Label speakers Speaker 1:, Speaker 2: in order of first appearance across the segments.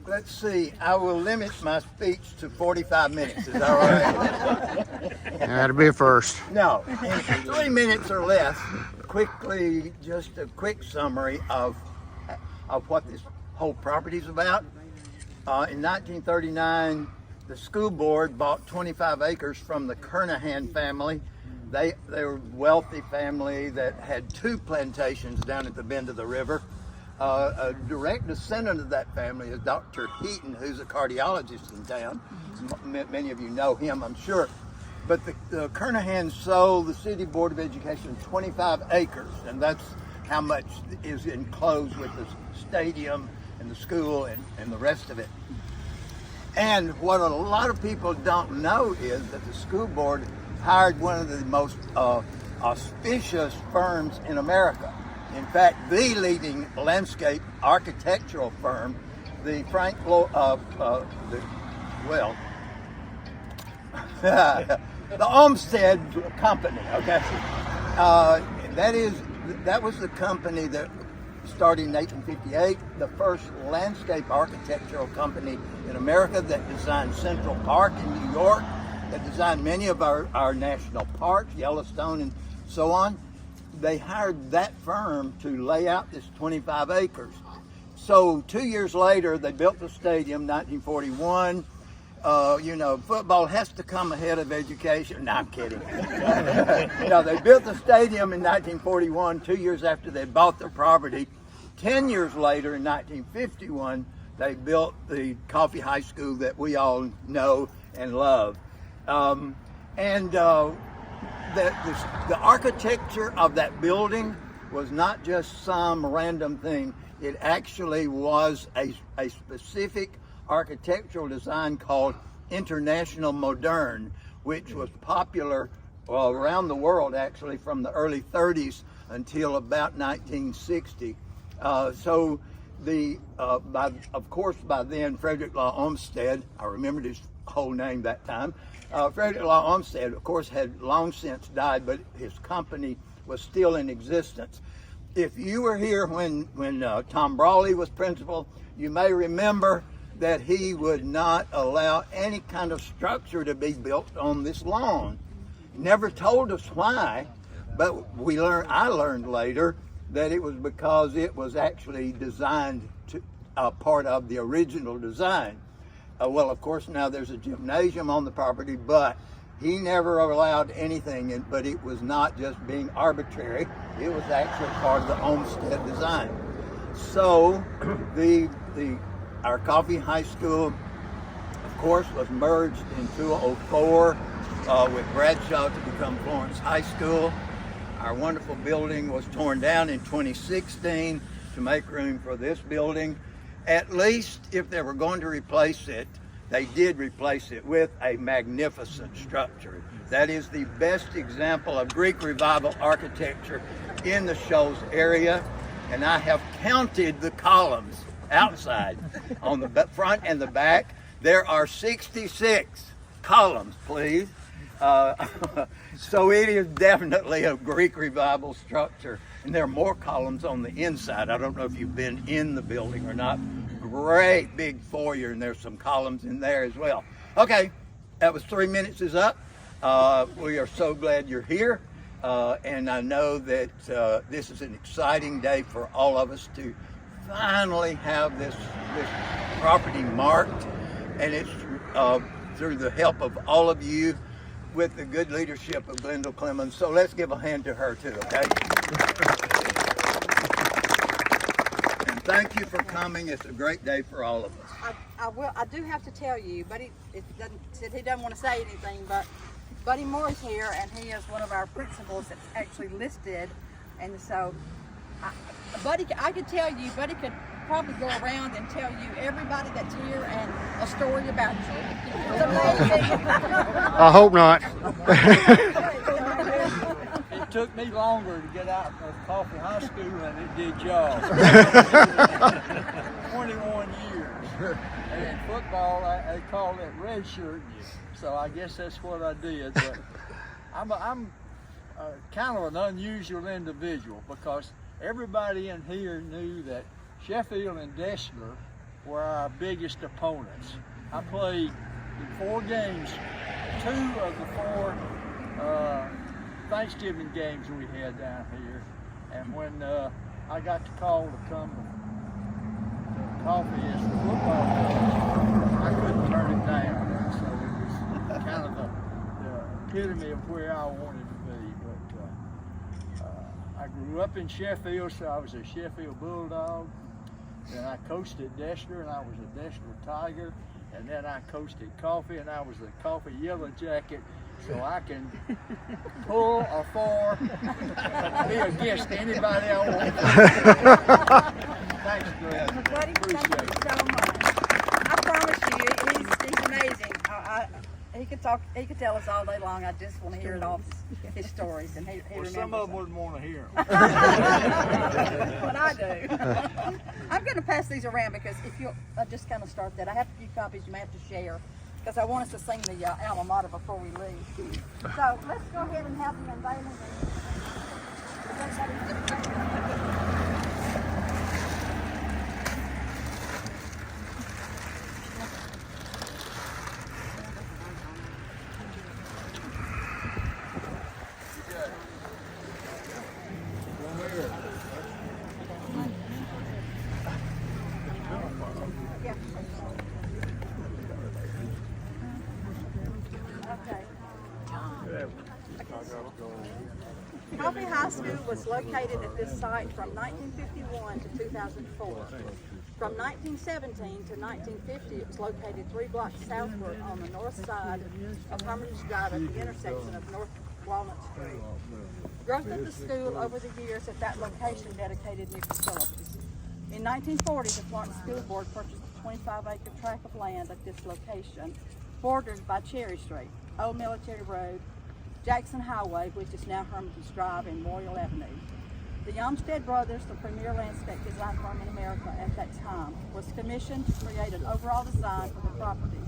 Speaker 1: Let's see, I will limit my speech to 45 minutes, is that all right?
Speaker 2: That'll be a first.
Speaker 1: No, in 3 minutes or less, quickly, just a quick summary of what this whole property is about. In 1939, the school board bought 25 acres from the Kernahan family. They were a wealthy family that had 2 plantations down at the bend of the river. A direct descendant of that family is Dr. Heaton, who's a cardiologist in town. Many of you know him, I'm sure. But the Kernahans sold the City Board of Education 25 acres, and that's how much is enclosed with the stadium and the school and the rest of it. And what a lot of people don't know is that the school board hired one of the most auspicious firms in America. In fact, the leading landscape architectural firm, the the Olmsted Company. Okay, that was the company that started in 1858, the first landscape architectural company in America that designed Central Park in New York, that designed many of our national parks, Yellowstone and so on. They hired that firm to lay out this 25 acres. So 2 years later, they built the stadium, 1941. Football has to come ahead of education. No, I'm kidding. No, they built the stadium in 1941, 2 years after they bought the property. 10 years later, in 1951, they built the Coffee High School that we all know and love. The architecture of that building was not just some random thing. It actually was a specific architectural design called International Moderne, which was popular around the world actually from the early 30s until about 1960. Of course, by then, Frederick Law Olmsted, I remembered his whole name that time, Frederick Law Olmsted, of course, had long since died, but his company was still in existence. If you were here when Tom Brawley was principal, you may remember that he would not allow any kind of structure to be built on this lawn. Never told us why, but I learned later that it was because it was actually designed to part of the original design. Well, of course, now there's a gymnasium on the property, but he never allowed anything, but it was not just being arbitrary. It was actually part of the Olmsted design. So our Coffee High School, of course, was merged in 2004 with Bradshaw to become Florence High School. Our wonderful building was torn down in 2016 to make room for this building. At least if they were going to replace it, they did replace it with a magnificent structure. That is the best example of Greek Revival architecture in the Shoals area. And I have counted the columns outside on the front and the back. There are 66 columns, please. So it is definitely a Greek Revival structure. And there are more columns on the inside. I don't know if you've been in the building or not. Great big foyer, and there's some columns in there as well. Okay, that was 3 minutes is up. We are so glad you're here. And I know that this is an exciting day for all of us to finally have this property marked. And it's through the help of all of you with the good leadership of Glenda Clemens. So let's give a hand to her too, okay? And thank you for coming. It's a great day for all of us.
Speaker 3: I do have to tell you, Buddy said he doesn't want to say anything, but Buddy Moore is here, and he is one of our principals that's actually listed. And so, I could tell you, Buddy could probably go around and tell you everybody that's here and a story about you. It's amazing.
Speaker 2: I hope not.
Speaker 4: It took me longer to get out of Coffee High School than it did y'all. 21 years. And in football, they call it redshirting you. So I guess that's what I did. But I'm kind of an unusual individual because everybody in here knew that Sheffield and Dessler were our biggest opponents. I played in 4 games, 2 of the 4 Thanksgiving games we had down here. And when I got the call to come to Coffee as the football coach, I couldn't turn it down. So it was kind of the epitome of where I wanted to be. But I grew up in Sheffield, so I was a Sheffield Bulldog. Then I coached at Destler, and I was a Destler Tiger. And then I coached at Coffee, and I was the Coffee Yellow Jacket. So I can pull or for, be against anybody I want. Thanks, Greg.
Speaker 3: Buddy,
Speaker 4: Appreciate
Speaker 3: thank you
Speaker 4: it.
Speaker 3: so much. I promise you, he's amazing. He could tell us all day long. I just want to hear it all, his stories, and he
Speaker 4: Well,
Speaker 3: remembers
Speaker 4: some of them
Speaker 3: them.
Speaker 4: wouldn't want to hear them.
Speaker 3: But I do. I'm going to pass these around because if you'll just kind of start that. I have a few copies you may have to share because I want us to sing the alma mater before we leave. So let's go ahead and have the unveiling. Yeah. Okay. Coffee High School was located at this site from 1951 to 2004. From 1917 to 1950, it was located 3 blocks southward on the north side of Hermitage Drive at the intersection of North Walnut Street. Growth of the school over the years at that location dedicated new facilities. In 1940, the Florence School Board purchased a 25-acre tract of land at this location, bordered by Cherry Street, Old Military Road, Jackson Highway, which is now Hermitage Drive, and Memorial Avenue. The Olmsted Brothers, the premier landscape design firm in America at that time, was commissioned to create an overall design for the property,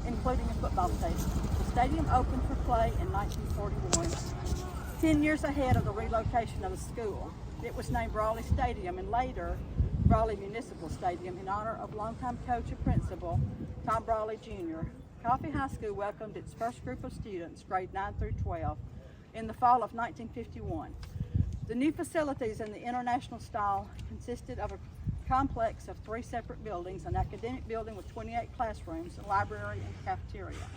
Speaker 3: including a football stadium. The stadium opened for play in 1941, 10 years ahead of the relocation of the school. It was named Brawley Stadium and later Brawley Municipal Stadium in honor of longtime coach and principal Tom Brawley Jr. Coffee High School welcomed its first group of students, grade 9 through 12, in the fall of 1951. The new facilities in the international style consisted of a complex of 3 separate buildings, an academic building with 28 classrooms, a library and cafeteria,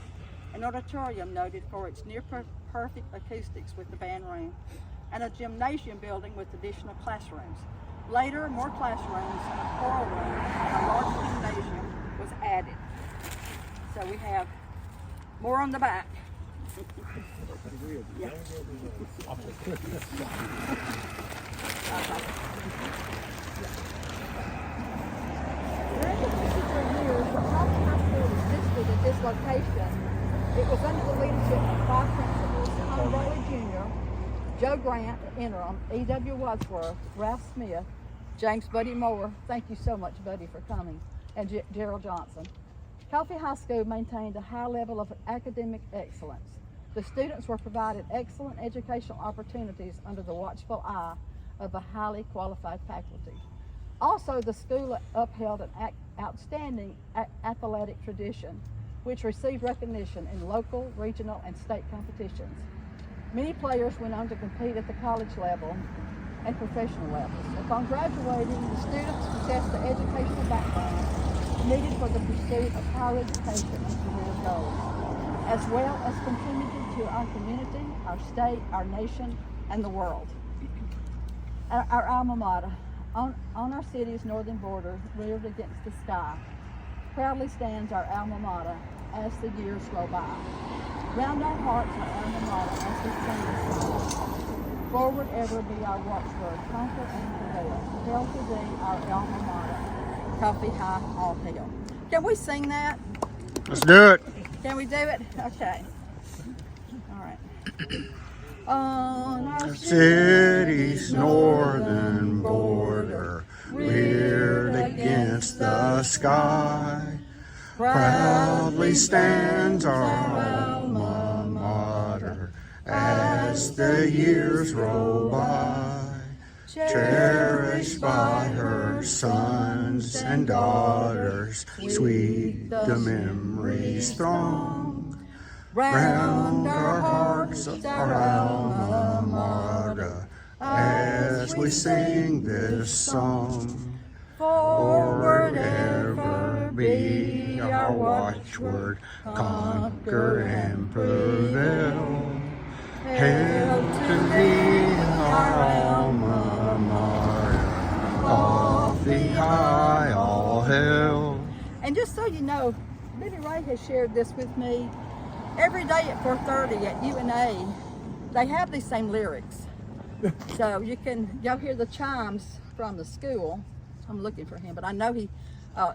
Speaker 3: an auditorium noted for its near-perfect acoustics with the band room, and a gymnasium building with additional classrooms. Later, more classrooms, a choral room, and a large gymnasium was added. So we have more on the back. Yeah. During the 53 years that Coffee High School existed at this location, it was under the leadership of 5 principals: Tom Brawley Jr., Joe Grant, interim, E.W. Wadsworth, Ralph Smith, James Buddy Moore, thank you so much, Buddy, for coming, and Gerald Johnson. Coffee High School maintained a high level of academic excellence. The students were provided excellent educational opportunities under the watchful eye of a highly qualified faculty. Also, the school upheld an outstanding athletic tradition, which received recognition in local, regional, and state competitions. Many players went on to compete at the college level and professional levels. Upon graduating, the students possessed the educational background needed for the pursuit of higher education and career goals, as well as contributed to our community, our state, our nation, and the world. Our alma mater, on our city's northern border, reared against the sky, proudly stands our alma mater as the years roll by. Round our hearts our alma mater as we sing this song. Forward ever be our watchword, conquer and prevail. Hail to thee, our alma mater, Coffee High, all hail. Can we sing that?
Speaker 2: Let's do it.
Speaker 3: Can we do it? Okay. All right. On our
Speaker 2: City's northern border, reared against the sky, proudly stands our alma mater as the years roll by. cherished by her sons and daughters, sweet the memories throng. Round our hearts our alma mater, as we sing this song. Forward ever be our watchword, conquer and prevail. Hail to thee, our alma mater, of the high all hail.
Speaker 3: And just so you know, Billy Ray has shared this with me. Every day at 4:30 at UNA, they have these same lyrics. So you can go hear the chimes from the school. I'm looking for him, but I know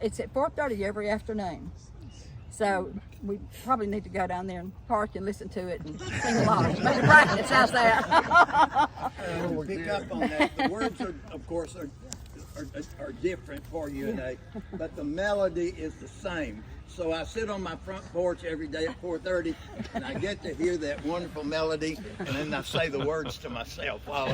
Speaker 3: it's at 4:30 every afternoon. So we probably need to go down there and park and listen to it and sing along. Maybe practice, how's that?
Speaker 1: Pick up on that. The words, of course, are different for UNA, but the melody is the same. So I sit on my front porch every day at 4:30, and I get to hear that wonderful melody, and then I say the words to myself while